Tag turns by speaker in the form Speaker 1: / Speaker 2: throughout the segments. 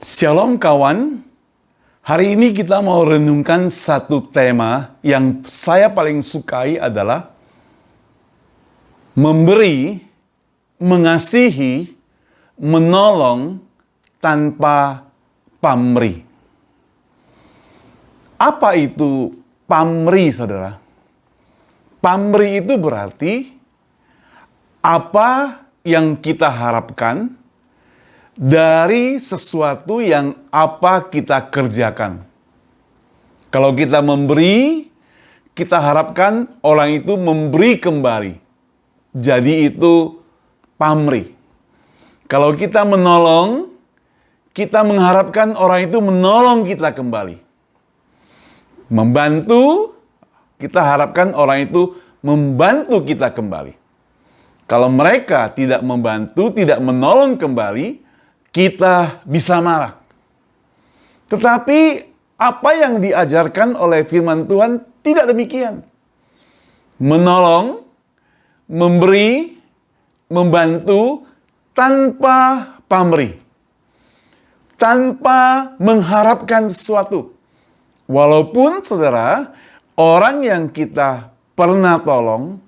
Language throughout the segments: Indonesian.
Speaker 1: Shalom kawan, hari ini kita mau renungkan satu tema yang saya paling sukai adalah memberi, mengasihi, menolong tanpa pamrih. Apa itu pamrih, saudara? Pamrih itu berarti apa yang kita harapkan dari sesuatu yang apa kita kerjakan. Kalau kita memberi, kita harapkan orang itu memberi kembali. Jadi itu pamrih. Kalau kita menolong, kita mengharapkan orang itu menolong kita kembali. Membantu, kita harapkan orang itu membantu kita kembali. Kalau mereka tidak membantu, tidak menolong kembali, kita bisa marah. Tetapi apa yang diajarkan oleh firman Tuhan tidak demikian. Menolong, memberi, membantu tanpa pamrih. Tanpa mengharapkan sesuatu. Walaupun saudara, orang yang kita pernah tolong,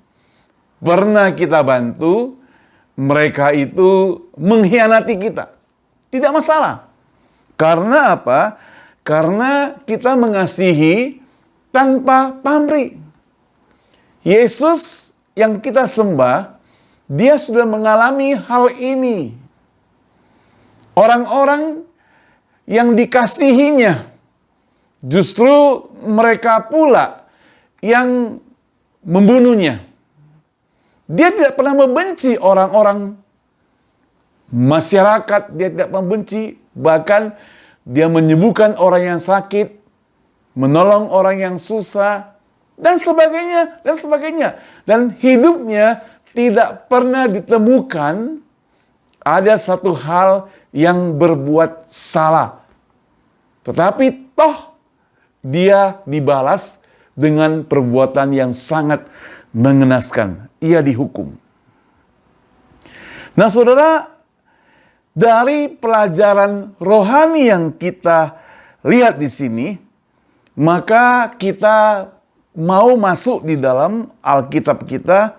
Speaker 1: pernah kita bantu, mereka itu mengkhianati kita. Tidak masalah. Karena apa? Karena kita mengasihi tanpa pamrih. Yesus yang kita sembah, dia sudah mengalami hal ini. Orang-orang yang dikasihinya, justru mereka pula yang membunuhnya. Dia tidak pernah membenci orang-orang masyarakat, dia tidak membenci, bahkan dia menyembuhkan orang yang sakit, menolong orang yang susah, dan sebagainya, dan sebagainya. Dan hidupnya tidak pernah ditemukan ada satu hal yang berbuat salah. Tetapi toh dia dibalas dengan perbuatan yang sangat mengenaskan. Ia dihukum. Nah saudara, dari pelajaran rohani yang kita lihat di sini, maka kita mau masuk di dalam Alkitab kita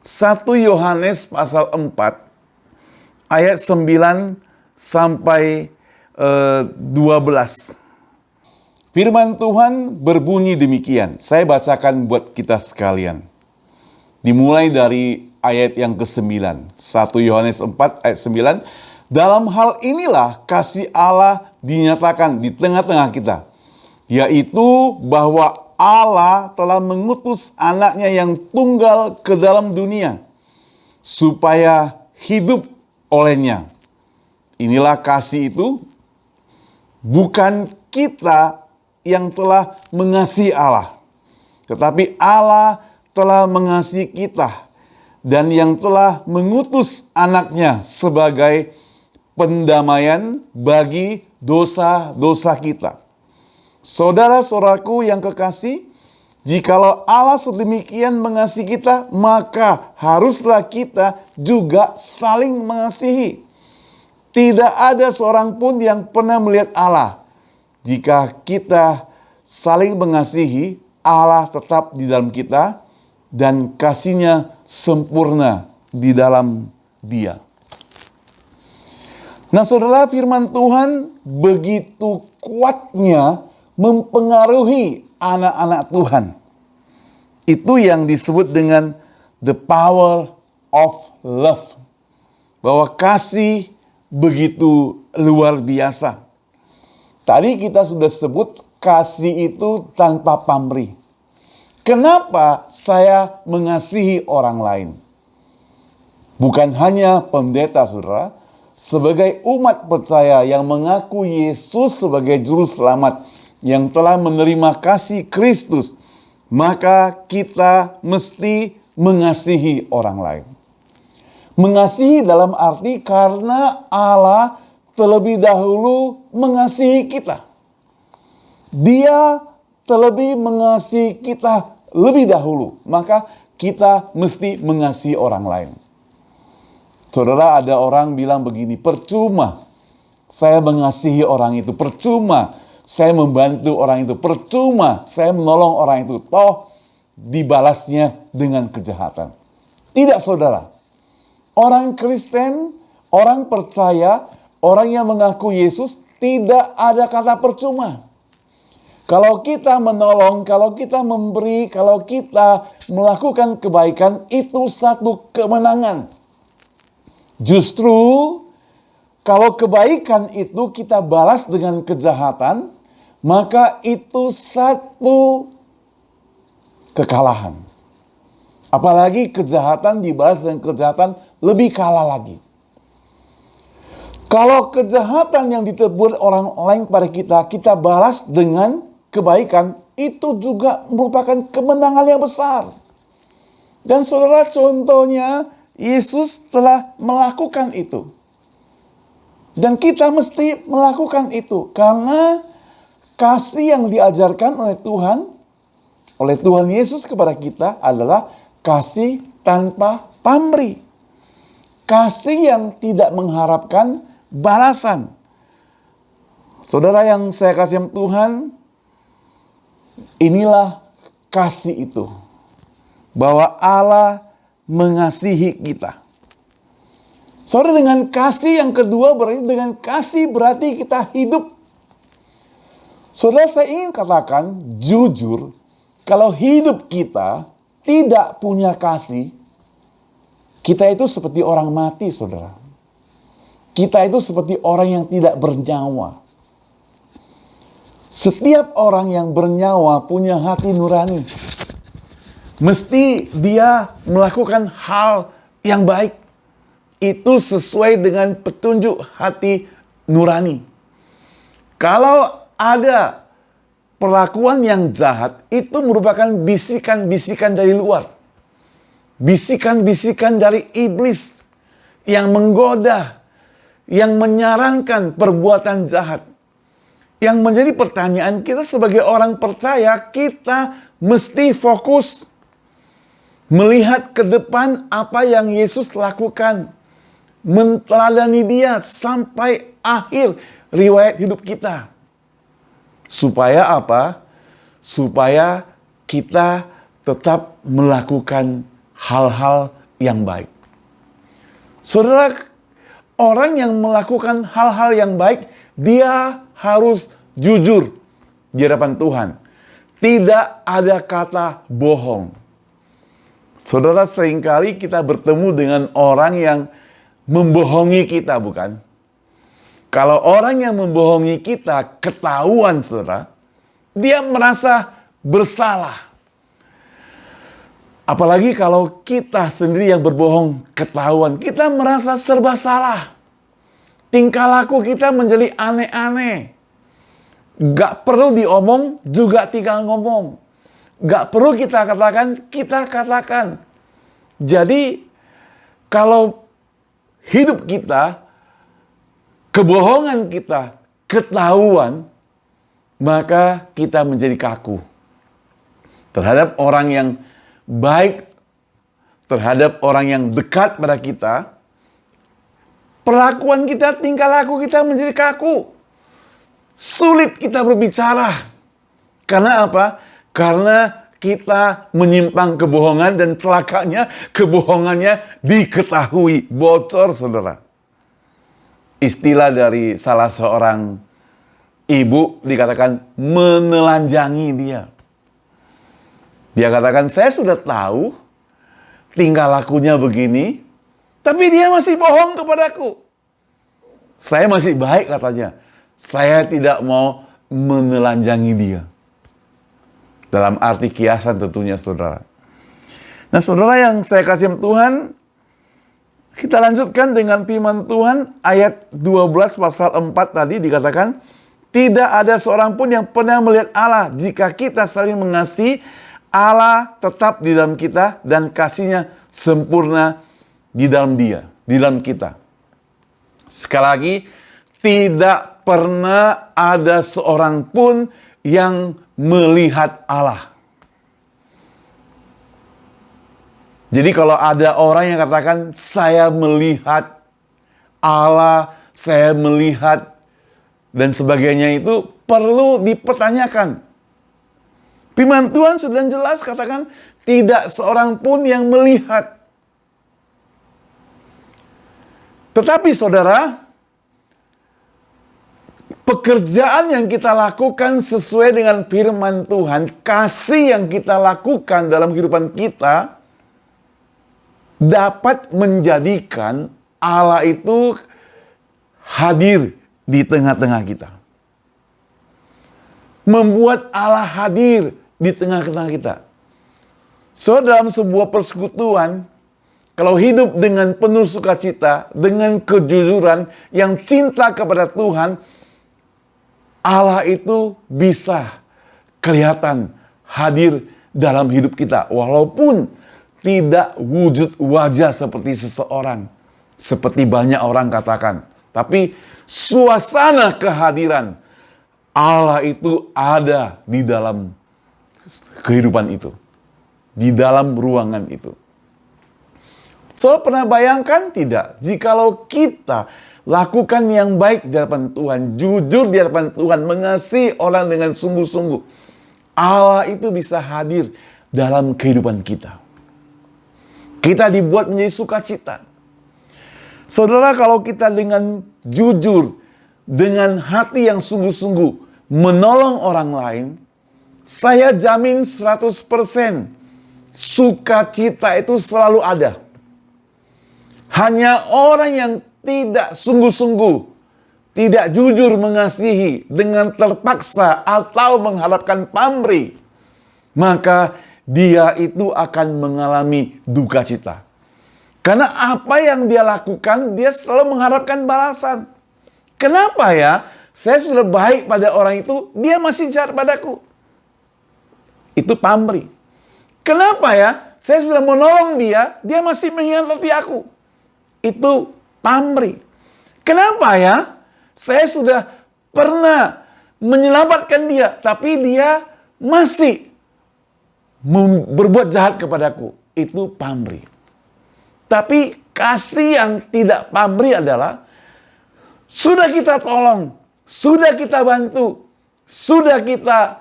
Speaker 1: 1 Yohanes pasal 4 ayat 9 sampai 12. Firman Tuhan berbunyi demikian. Saya bacakan buat kita sekalian. Dimulai dari ayat yang ke-9. 1 Yohanes 4 ayat 9. Dalam hal inilah kasih Allah dinyatakan di tengah-tengah kita. Yaitu bahwa Allah telah mengutus anaknya yang tunggal ke dalam dunia. Supaya hidup olehnya. Inilah kasih itu. Bukan kita yang telah mengasihi Allah. Tetapi Allah telah mengasihi kita. Dan yang telah mengutus anaknya sebagai pendamaian bagi dosa-dosa kita. Saudara-saudaraku yang kekasih, jikalau Allah sedemikian mengasihi kita, maka haruslah kita juga saling mengasihi. Tidak ada seorang pun yang pernah melihat Allah. Jika kita saling mengasihi, Allah tetap di dalam kita dan kasih-Nya sempurna di dalam Dia. Nah saudara, firman Tuhan begitu kuatnya mempengaruhi anak-anak Tuhan. Itu yang disebut dengan the power of love. Bahwa kasih begitu luar biasa. Tadi kita sudah sebut kasih itu tanpa pamrih. Kenapa saya mengasihi orang lain? Bukan hanya pendeta, saudara. Sebagai umat percaya yang mengaku Yesus sebagai juru selamat yang telah menerima kasih Kristus, maka kita mesti mengasihi orang lain. Mengasihi dalam arti karena Allah terlebih dahulu mengasihi kita. Dia terlebih mengasihi kita lebih dahulu, maka kita mesti mengasihi orang lain. Saudara, ada orang bilang begini, percuma saya mengasihi orang itu, percuma saya membantu orang itu, percuma saya menolong orang itu, toh dibalasnya dengan kejahatan. Tidak, saudara. Orang Kristen, orang percaya, orang yang mengaku Yesus, tidak ada kata percuma. Kalau kita menolong, kalau kita memberi, kalau kita melakukan kebaikan, itu satu kemenangan. Justru kalau kebaikan itu kita balas dengan kejahatan, maka itu satu kekalahan. Apalagi kejahatan dibalas dengan kejahatan, lebih kalah lagi. Kalau kejahatan yang ditegur orang lain pada kita, kita balas dengan kebaikan, itu juga merupakan kemenangan yang besar. Dan saudara, contohnya Yesus telah melakukan itu. Dan kita mesti melakukan itu. Karena kasih yang diajarkan oleh Tuhan Yesus kepada kita adalah kasih tanpa pamrih. Kasih yang tidak mengharapkan balasan. Saudara yang saya kasih Tuhan, inilah kasih itu. Bahwa Allah mengasihi kita. Saudara, dengan kasih yang kedua berarti kita hidup. Saudara, saya ingin katakan jujur, kalau hidup kita tidak punya kasih, kita itu seperti orang mati, saudara. Kita itu seperti orang yang tidak bernyawa. Setiap orang yang bernyawa punya hati nurani. Mesti dia melakukan hal yang baik. Itu sesuai dengan petunjuk hati nurani. Kalau ada perlakuan yang jahat, itu merupakan bisikan-bisikan dari luar. Bisikan-bisikan dari iblis yang menggoda, yang menyarankan perbuatan jahat. Yang menjadi pertanyaan kita sebagai orang percaya, kita mesti fokus melihat ke depan apa yang Yesus lakukan. Menteladani dia sampai akhir riwayat hidup kita. Supaya apa? Supaya kita tetap melakukan hal-hal yang baik. Saudara, orang yang melakukan hal-hal yang baik, dia harus jujur di hadapan Tuhan. Tidak ada kata bohong. Saudara, seringkali kita bertemu dengan orang yang membohongi kita, bukan? Kalau orang yang membohongi kita ketahuan, saudara, dia merasa bersalah. Apalagi kalau kita sendiri yang berbohong ketahuan, kita merasa serba salah. Tingkah laku kita menjadi aneh-aneh. Gak perlu diomong, juga tinggal ngomong. Gak perlu kita katakan. Jadi, kalau hidup kita, kebohongan kita ketahuan, maka kita menjadi kaku terhadap orang yang baik, terhadap orang yang dekat pada kita. Perlakuan kita, tingkah laku kita menjadi kaku. Sulit kita berbicara. Karena apa? Karena kita menyimpang kebohongan dan celakanya kebohongannya diketahui, bocor, saudara. Istilah dari salah seorang ibu dikatakan menelanjangi dia. Dia katakan, saya sudah tahu tingkah lakunya begini, tapi dia masih bohong kepadaku. Saya masih baik, katanya. Saya tidak mau menelanjangi dia. Dalam arti kiasan tentunya, saudara. Nah, saudara yang saya kasih Tuhan, kita lanjutkan dengan firman Tuhan ayat 12 pasal 4 tadi dikatakan, tidak ada seorang pun yang pernah melihat Allah. Jika kita saling mengasihi, Allah tetap di dalam kita dan kasihnya sempurna di dalam dia, di dalam kita. Sekali lagi, tidak pernah ada seorang pun yang melihat Allah. Jadi kalau ada orang yang katakan, saya melihat Allah, saya melihat dan sebagainya itu perlu dipertanyakan. Firman Tuhan sudah jelas katakan, tidak seorang pun yang melihat. Tetapi saudara, pekerjaan yang kita lakukan sesuai dengan firman Tuhan, kasih yang kita lakukan dalam kehidupan kita, dapat menjadikan Allah itu hadir di tengah-tengah kita. Membuat Allah hadir di tengah-tengah kita. So, dalam sebuah persekutuan, kalau hidup dengan penuh sukacita, dengan kejujuran, yang cinta kepada Tuhan, Allah itu bisa kelihatan hadir dalam hidup kita. Walaupun tidak wujud wajah seperti seseorang. Seperti banyak orang katakan. Tapi suasana kehadiran Allah itu ada di dalam kehidupan itu. Di dalam ruangan itu. So, pernah bayangkan tidak? Jikalau kita lakukan yang baik di hadapan Tuhan, jujur di hadapan Tuhan, mengasihi orang dengan sungguh-sungguh, Allah itu bisa hadir dalam kehidupan kita. Kita dibuat menjadi sukacita. Saudara, kalau kita dengan jujur, dengan hati yang sungguh-sungguh menolong orang lain, saya jamin 100% sukacita itu selalu ada. Hanya orang yang tidak sungguh-sungguh, tidak jujur mengasihi dengan terpaksa atau mengharapkan pamrih, maka dia itu akan mengalami duka cita. Karena apa yang dia lakukan, dia selalu mengharapkan balasan. Kenapa ya? Saya sudah baik pada orang itu, dia masih jahat padaku. Itu pamrih. Kenapa ya? Saya sudah menolong dia, dia masih mengkhianati aku. Itu pamrih. Kenapa ya? Saya sudah pernah menyelamatkan dia, tapi dia masih berbuat jahat kepadaku. Itu pamrih. Tapi kasih yang tidak pamrih adalah sudah kita tolong, sudah kita bantu, sudah kita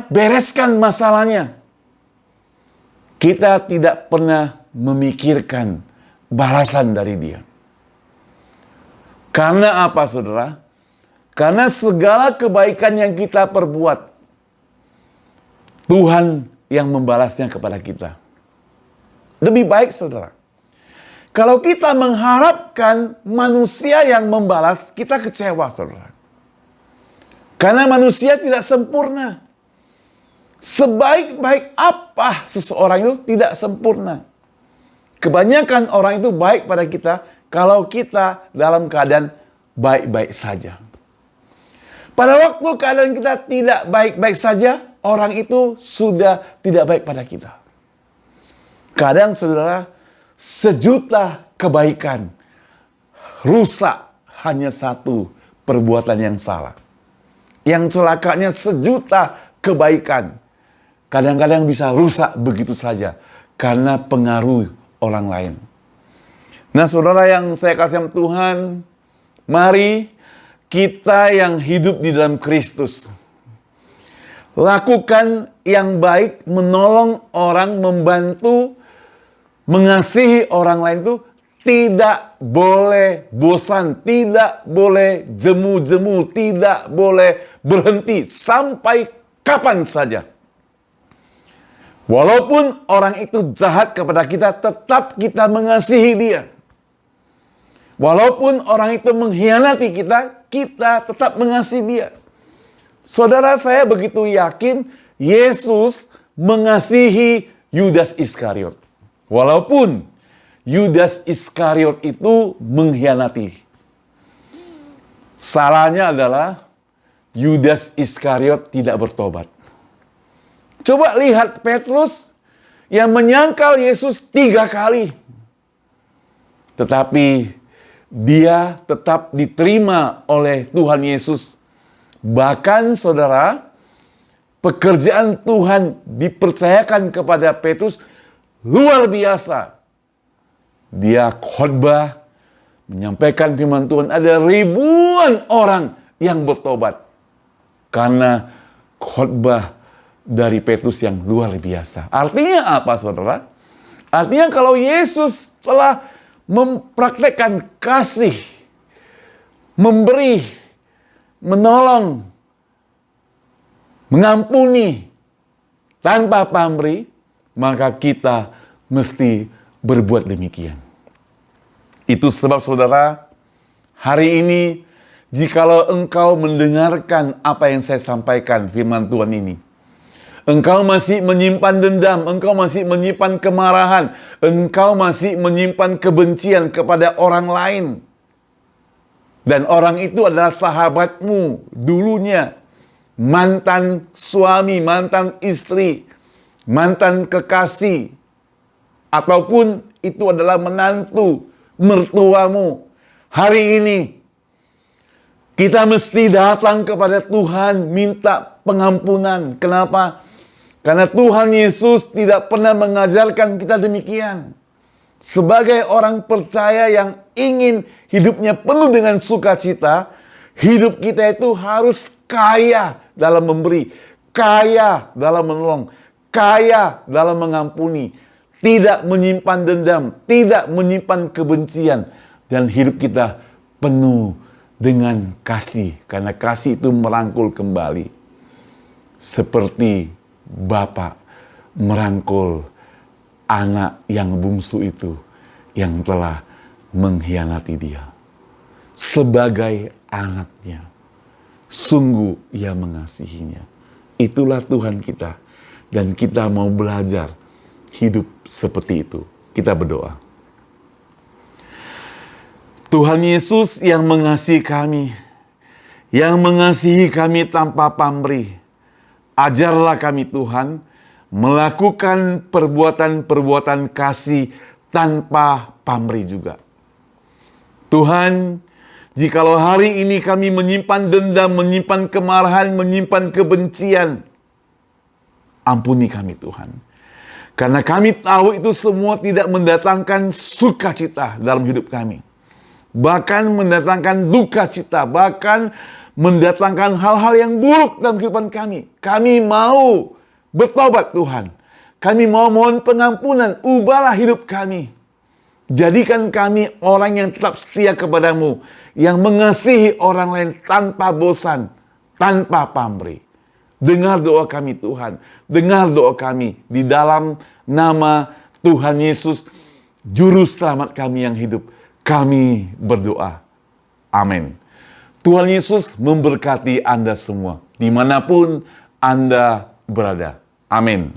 Speaker 1: bereskan masalahnya. Kita tidak pernah memikirkan balasan dari dia. Karena apa, saudara? Karena segala kebaikan yang kita perbuat, Tuhan yang membalasnya kepada kita. Lebih baik, saudara, kalau kita mengharapkan manusia yang membalas, kita kecewa, saudara. Karena manusia tidak sempurna. Sebaik-baik apa seseorang itu tidak sempurna. Kebanyakan orang itu baik pada kita kalau kita dalam keadaan baik-baik saja. Pada waktu keadaan kita tidak baik-baik saja, orang itu sudah tidak baik pada kita. Kadang, saudara, 1.000.000 kebaikan rusak hanya satu perbuatan yang salah. Yang celakanya 1.000.000 kebaikan kadang-kadang bisa rusak begitu saja karena pengaruh orang lain. Nah, saudara yang saya kasih Tuhan, mari kita yang hidup di dalam Kristus lakukan yang baik, menolong orang, membantu, mengasihi orang lain itu tidak boleh bosan, tidak boleh jemu-jemu, tidak boleh berhenti sampai kapan saja. Walaupun orang itu jahat kepada kita, tetap kita mengasihi dia. Walaupun orang itu mengkhianati kita, kita tetap mengasihi dia. Saudara, saya begitu yakin Yesus mengasihi Yudas Iskariot. Walaupun Yudas Iskariot itu mengkhianati. Salahnya adalah Yudas Iskariot tidak bertobat. Coba lihat Petrus yang menyangkal Yesus 3 kali. Tetapi dia tetap diterima oleh Tuhan Yesus. Bahkan, saudara, pekerjaan Tuhan dipercayakan kepada Petrus luar biasa. Dia khotbah, menyampaikan firman Tuhan, ada ribuan orang yang bertobat karena khotbah dari Petrus yang luar biasa. Artinya apa, saudara? Artinya kalau Yesus telah mempraktekkan kasih, memberi, menolong, mengampuni tanpa pamrih, maka kita mesti berbuat demikian. Itu sebab, saudara, hari ini jikalau engkau mendengarkan apa yang saya sampaikan firman Tuhan ini, engkau masih menyimpan dendam, engkau masih menyimpan kemarahan, engkau masih menyimpan kebencian kepada orang lain, dan orang itu adalah sahabatmu dulunya, mantan suami, mantan istri, mantan kekasih, ataupun itu adalah menantu, mertuamu. Hari ini kita mesti datang kepada Tuhan minta pengampunan. Kenapa? Karena Tuhan Yesus tidak pernah mengajarkan kita demikian. Sebagai orang percaya yang ingin hidupnya penuh dengan sukacita, hidup kita itu harus kaya dalam memberi, kaya dalam menolong, kaya dalam mengampuni, tidak menyimpan dendam, tidak menyimpan kebencian, dan hidup kita penuh dengan kasih, karena kasih itu merangkul kembali. Seperti Bapa merangkul anak yang bungsu itu yang telah mengkhianati dia. Sebagai anaknya, sungguh ia mengasihinya. Itulah Tuhan kita, dan kita mau belajar hidup seperti itu. Kita berdoa. Tuhan Yesus yang mengasihi kami, yang mengasihi kami tanpa pamrih, ajarlah kami Tuhan melakukan perbuatan-perbuatan kasih tanpa pamrih juga. Tuhan, jikalau hari ini kami menyimpan dendam, menyimpan kemarahan, menyimpan kebencian, ampuni kami Tuhan. Karena kami tahu itu semua tidak mendatangkan sukacita dalam hidup kami. Bahkan mendatangkan duka cita, bahkan mendatangkan hal-hal yang buruk dalam kehidupan kami. Kami mau bertobat Tuhan. Kami mau mohon pengampunan, ubahlah hidup kami. Jadikan kami orang yang tetap setia kepadamu, yang mengasihi orang lain tanpa bosan, tanpa pamrih. Dengar doa kami Tuhan, dengar doa kami di dalam nama Tuhan Yesus, Juru Selamat kami yang hidup. Kami berdoa. Amin. Tuhan Yesus memberkati Anda semua, dimanapun Anda berada. Amin.